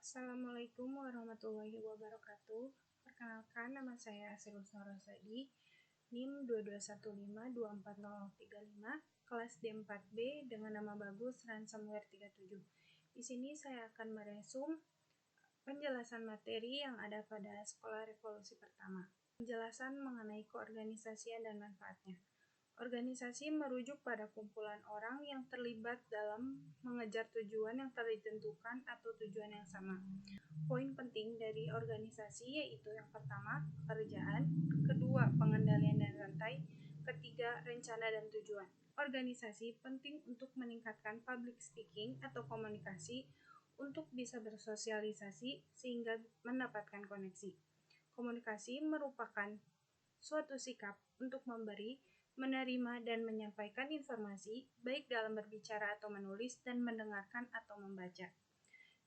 Assalamualaikum warahmatullahi wabarakatuh. Perkenalkan, nama saya Asirul Rosadi, NIM 2215240035, kelas D4B dengan nama bagus ransomware 37. Di sini saya akan meresum penjelasan materi yang ada pada Sekolah Revolusi Pertama. Penjelasan mengenai keorganisasian dan manfaatnya. Organisasi merujuk pada kumpulan orang yang terlibat dalam mengejar tujuan yang telah ditentukan atau tujuan yang sama. Poin penting dari organisasi yaitu yang pertama, pekerjaan, kedua, pengendalian dan rantai, ketiga, rencana dan tujuan. Organisasi penting untuk meningkatkan public speaking atau komunikasi untuk bisa bersosialisasi sehingga mendapatkan koneksi. Komunikasi merupakan suatu sikap untuk memberi, menerima, dan menyampaikan informasi, baik dalam berbicara atau menulis, dan mendengarkan atau membaca.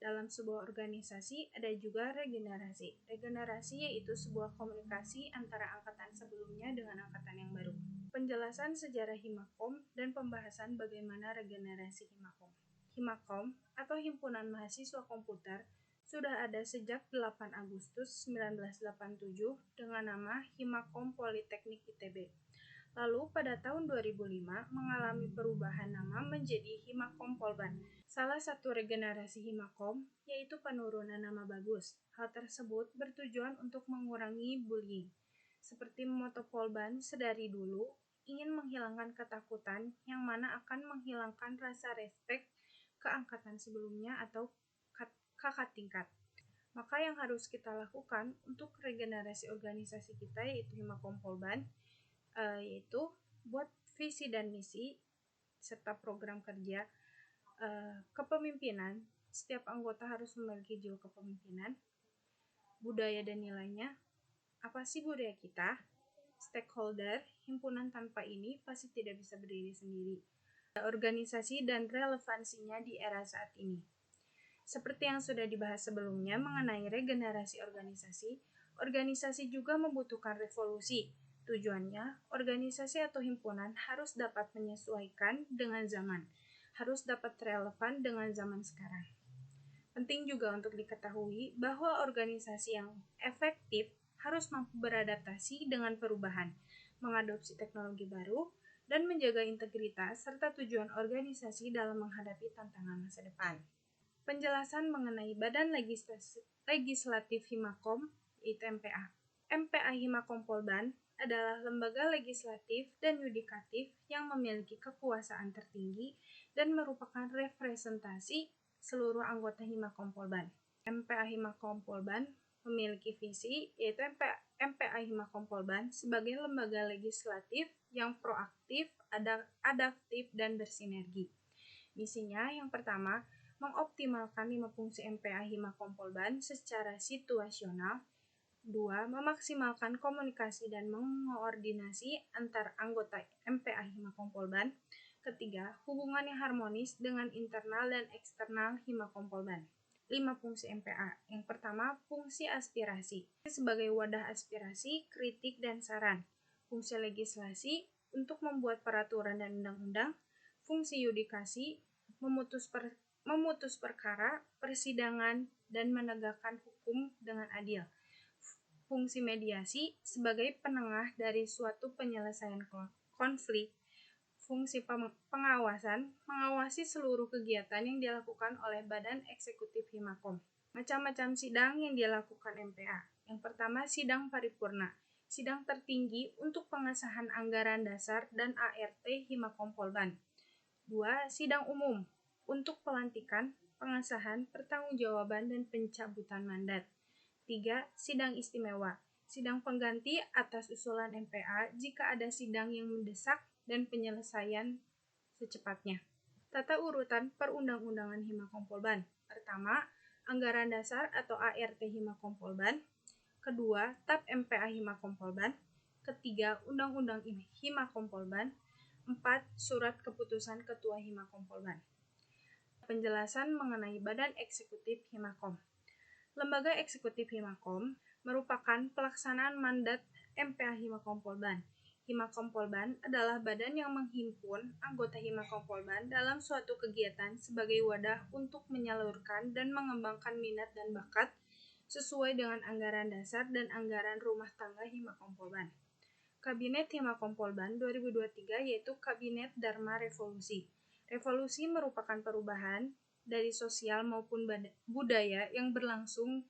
Dalam sebuah organisasi ada juga regenerasi. Regenerasi yaitu sebuah komunikasi antara angkatan sebelumnya dengan angkatan yang baru. Penjelasan sejarah Himakom dan pembahasan bagaimana regenerasi Himakom. Himakom atau Himpunan Mahasiswa Komputer sudah ada sejak 8 Agustus 1987 dengan nama Himakom Politeknik ITB. Lalu pada tahun 2005 mengalami perubahan nama menjadi Himakom Polban. Salah satu regenerasi Himakom yaitu penurunan nama bagus. Hal tersebut bertujuan untuk mengurangi bullying. Seperti moto Polban sedari dulu ingin menghilangkan ketakutan yang mana akan menghilangkan rasa respek ke angkatan sebelumnya atau kakak tingkat. Maka yang harus kita lakukan untuk regenerasi organisasi kita yaitu Himakom Polban yaitu buat visi dan misi serta program kerja. Kepemimpinan, setiap anggota harus memiliki jiwa kepemimpinan. Budaya dan nilainya, apa sih budaya kita? Stakeholder, himpunan tanpa ini pasti tidak bisa berdiri sendiri. Organisasi dan relevansinya di era saat ini. Seperti yang sudah dibahas sebelumnya mengenai regenerasi organisasi, organisasi juga membutuhkan revolusi. Tujuannya, organisasi atau himpunan harus dapat menyesuaikan dengan zaman, harus dapat relevan dengan zaman sekarang. Penting juga untuk diketahui bahwa organisasi yang efektif harus mampu beradaptasi dengan perubahan, mengadopsi teknologi baru, dan menjaga integritas serta tujuan organisasi dalam menghadapi tantangan masa depan. Penjelasan mengenai Badan Legislatif Himakom, yaitu MPA. MPA Himakom Polban adalah lembaga legislatif dan yudikatif yang memiliki kekuasaan tertinggi dan merupakan representasi seluruh anggota Himakom Polban. MPA Himakom Polban memiliki visi, yaitu MPA Himakom Polban sebagai lembaga legislatif yang proaktif, adaptif, dan bersinergi. Misinya yang pertama, mengoptimalkan 5 fungsi MPA Himakom Polban secara situasional. 2. Memaksimalkan komunikasi dan mengoordinasi antar anggota MPA Himakom Polban. Ketiga, hubungan yang harmonis dengan internal dan eksternal Himakom Polban. 5 fungsi MPA. Yang pertama, fungsi aspirasi. Sebagai wadah aspirasi, kritik, dan saran. Fungsi legislasi untuk membuat peraturan dan undang-undang. Fungsi yudikasi, memutus perkara, persidangan, dan menegakkan hukum dengan adil. Fungsi mediasi sebagai penengah dari suatu penyelesaian konflik. Fungsi pengawasan, mengawasi seluruh kegiatan yang dilakukan oleh Badan Eksekutif Himakom. Macam-macam sidang yang dilakukan MPA. Yang pertama, sidang paripurna. Sidang tertinggi untuk pengesahan anggaran dasar dan ART Himakom Polban. 2. Sidang umum untuk pelantikan, pengesahan, pertanggungjawaban, dan pencabutan mandat. 3. Sidang istimewa. Sidang pengganti atas usulan MPA jika ada sidang yang mendesak dan penyelesaian secepatnya. Tata urutan perundang-undangan Himakom Polban. Pertama, anggaran dasar atau ART Himakom Polban. Kedua, TAP MPA Himakom Polban. Ketiga, Undang-Undang Himakom Polban. 4. Surat keputusan Ketua Himakom Polban. Penjelasan mengenai Badan Eksekutif Himakom. Lembaga Eksekutif Himakom merupakan pelaksanaan mandat MPA Himakom Polban. Himakom Polban adalah badan yang menghimpun anggota Himakom Polban dalam suatu kegiatan sebagai wadah untuk menyalurkan dan mengembangkan minat dan bakat sesuai dengan anggaran dasar dan anggaran rumah tangga Himakom Polban. Kabinet Himakom Polban 2023 yaitu Kabinet Dharma Revolusi. Revolusi merupakan perubahan dari sosial maupun budaya yang berlangsung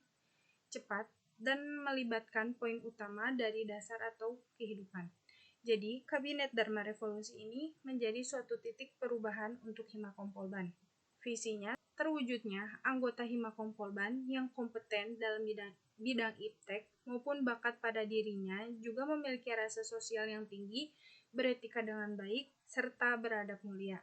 cepat dan melibatkan poin utama dari dasar atau kehidupan. Jadi, Kabinet Dharma Revolusi ini menjadi suatu titik perubahan untuk Himakom Polban. Visinya, terwujudnya anggota Himakom Polban yang kompeten dalam bidang iptek maupun bakat pada dirinya juga memiliki rasa sosial yang tinggi, beretika dengan baik, serta beradab mulia.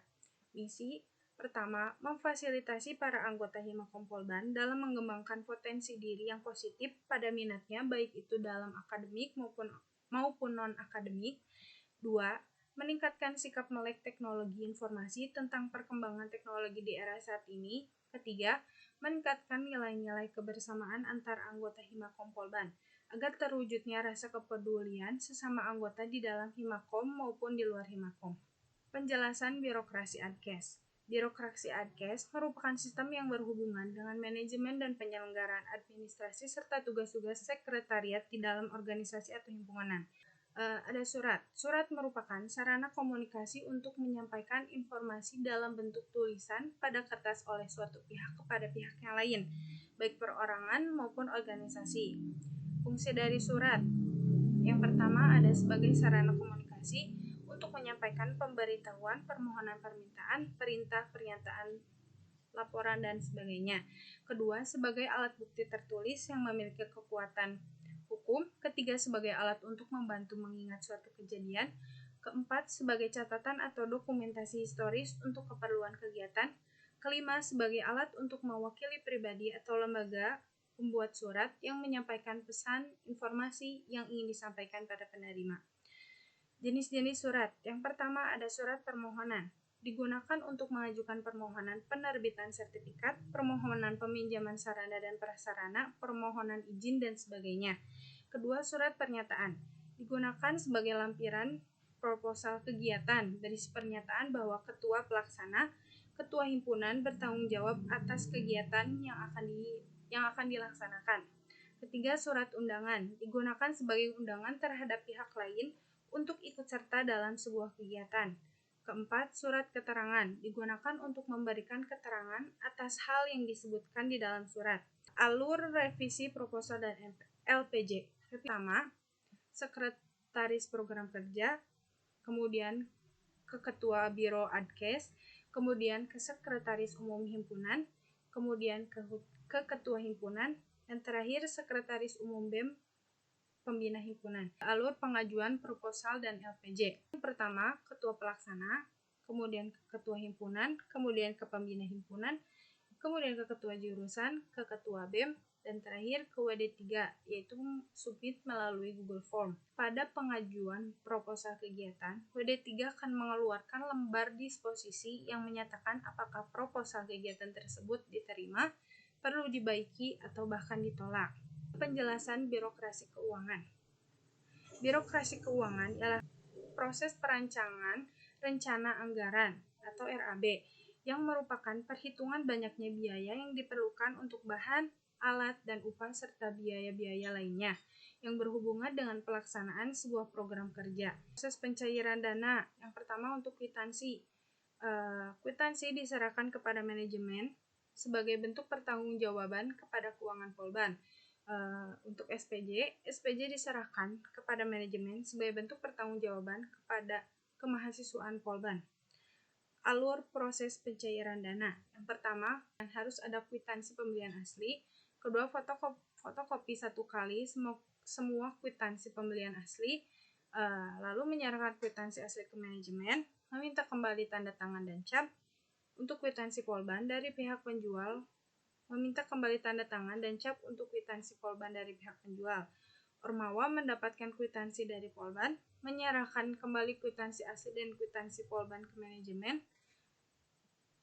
Misi pertama, memfasilitasi para anggota Himakom Polban dalam mengembangkan potensi diri yang positif pada minatnya baik itu dalam akademik maupun non-akademik. 2. Meningkatkan sikap melek teknologi informasi tentang perkembangan teknologi di era saat ini. Ketiga, meningkatkan nilai-nilai kebersamaan antar anggota Himakom Polban agar terwujudnya rasa kepedulian sesama anggota di dalam Himakom maupun di luar Himakom. Penjelasan birokrasi ADKES. Birokrasi ADKES merupakan sistem yang berhubungan dengan manajemen dan penyelenggaraan administrasi serta tugas-tugas sekretariat di dalam organisasi atau himpunan. Ada surat. Surat merupakan sarana komunikasi untuk menyampaikan informasi dalam bentuk tulisan pada kertas oleh suatu pihak kepada pihak yang lain, baik perorangan maupun organisasi. Fungsi dari surat. Yang pertama ada sebagai sarana komunikasi untuk menyampaikan pemberitahuan, permohonan permintaan, perintah, pernyataan, laporan, dan sebagainya. Kedua, sebagai alat bukti tertulis yang memiliki kekuatan hukum. Ketiga, sebagai alat untuk membantu mengingat suatu kejadian. Keempat, sebagai catatan atau dokumentasi historis untuk keperluan kegiatan. Kelima, sebagai alat untuk mewakili pribadi atau lembaga pembuat surat yang menyampaikan pesan informasi yang ingin disampaikan pada penerima. Jenis-jenis surat. Yang pertama ada surat permohonan. Digunakan untuk mengajukan permohonan penerbitan sertifikat, permohonan peminjaman sarana dan prasarana, permohonan izin, dan sebagainya. Kedua, surat pernyataan. Digunakan sebagai lampiran proposal kegiatan, berisi pernyataan bahwa ketua pelaksana, ketua himpunan bertanggung jawab atas kegiatan yang akan dilaksanakan. Ketiga, surat undangan. Digunakan sebagai undangan terhadap pihak lain untuk ikut serta dalam sebuah kegiatan. Keempat, surat keterangan digunakan untuk memberikan keterangan atas hal yang disebutkan di dalam surat. Alur revisi proposal dan LPJ. Pertama, sekretaris program kerja, kemudian ke ketua biro ADKES, kemudian ke sekretaris umum himpunan, kemudian ke ketua himpunan, dan terakhir sekretaris umum BEM pembina himpunan. Alur pengajuan proposal dan LPJ. Yang pertama, ketua pelaksana, kemudian ke ketua himpunan, kemudian ke pembina himpunan, kemudian ke ketua jurusan, ke ketua BEM, dan terakhir ke WD3, yaitu submit melalui Google Form. Pada pengajuan proposal kegiatan, WD3 akan mengeluarkan lembar disposisi yang menyatakan apakah proposal kegiatan tersebut diterima, perlu dibaiki, atau bahkan ditolak. Penjelasan birokrasi keuangan. Birokrasi keuangan ialah proses perancangan rencana anggaran atau RAB yang merupakan perhitungan banyaknya biaya yang diperlukan untuk bahan, alat, dan upah serta biaya-biaya lainnya yang berhubungan dengan pelaksanaan sebuah program kerja. Proses pencairan dana. Yang pertama untuk kwitansi. Kwitansi diserahkan kepada manajemen sebagai bentuk pertanggungjawaban kepada keuangan Polban. Untuk SPJ diserahkan kepada manajemen sebagai bentuk pertanggungjawaban kepada kemahasiswaan Polban. Alur proses pencairan dana. Yang pertama, harus ada kwitansi pembelian asli. Kedua, fotokopi 1 kali semua kwitansi pembelian asli. Lalu menyerahkan kwitansi asli ke manajemen, meminta kembali tanda tangan dan cap. Untuk kwitansi Polban dari pihak penjual, meminta kembali tanda tangan dan cap untuk kwitansi Polban dari pihak penjual. Ormawa mendapatkan kwitansi dari Polban, menyerahkan kembali kwitansi asli dan kwitansi Polban ke manajemen,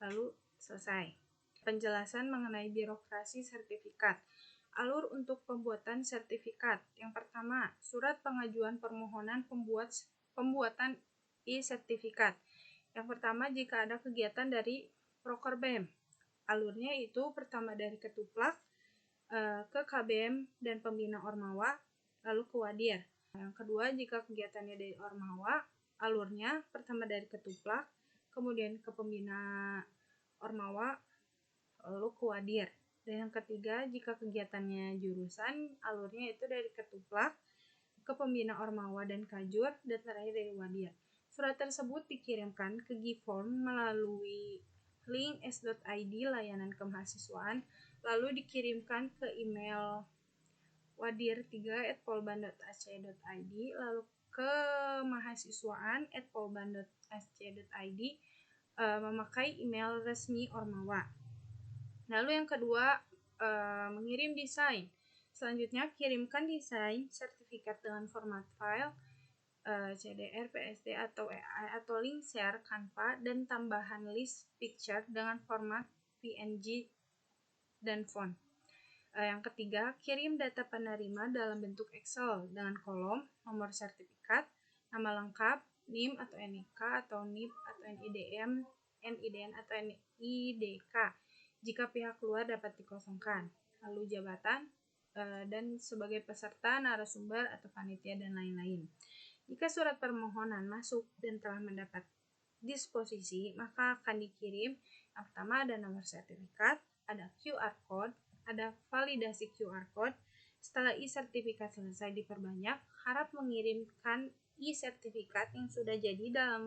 lalu selesai. Penjelasan mengenai birokrasi sertifikat. Alur untuk pembuatan sertifikat. Yang pertama, surat pengajuan permohonan pembuat pembuatan e-sertifikat. Yang pertama, jika ada kegiatan dari Proker BEM. Alurnya itu pertama dari Ketuplak, ke KBM dan Pembina Ormawa, lalu ke Wadir. Yang kedua, jika kegiatannya dari Ormawa, alurnya pertama dari Ketuplak, kemudian ke Pembina Ormawa, lalu ke Wadir. Dan yang ketiga, jika kegiatannya jurusan, alurnya itu dari Ketuplak, ke Pembina Ormawa dan Kajur, dan terakhir dari Wadir. Surat tersebut dikirimkan ke Giform melalui link s.id layanan kemahasiswaan, lalu dikirimkan ke email wadir3@polban.ac.id, lalu ke mahasiswaan@polban.ac.id, memakai email resmi Ormawa. Lalu yang kedua, mengirim desain. Selanjutnya, kirimkan desain sertifikat dengan format file CDR, PSD, atau EA, atau link share Canva, dan tambahan list picture dengan format PNG dan font. Yang ketiga, kirim data penerima dalam bentuk Excel dengan kolom, nomor sertifikat, nama lengkap, NIM atau NIK atau NIP atau NIDM, NIDN atau NIDK jika pihak luar dapat dikosongkan, lalu jabatan, dan sebagai peserta, narasumber, atau panitia, dan lain-lain. Jika surat permohonan masuk dan telah mendapat disposisi, maka akan dikirim. Yang pertama ada nomor sertifikat, ada QR code, ada validasi QR code. Setelah e-sertifikat selesai diperbanyak, harap mengirimkan e-sertifikat yang sudah jadi dalam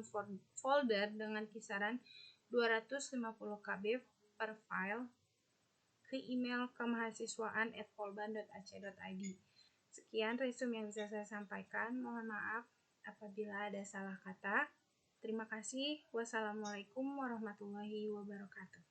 folder dengan kisaran 250 KB per file ke email kemahasiswaan@polban.ac.id. Sekian resume yang bisa saya sampaikan. Mohon maaf apabila ada salah kata. Terima kasih. Wassalamualaikum warahmatullahi wabarakatuh.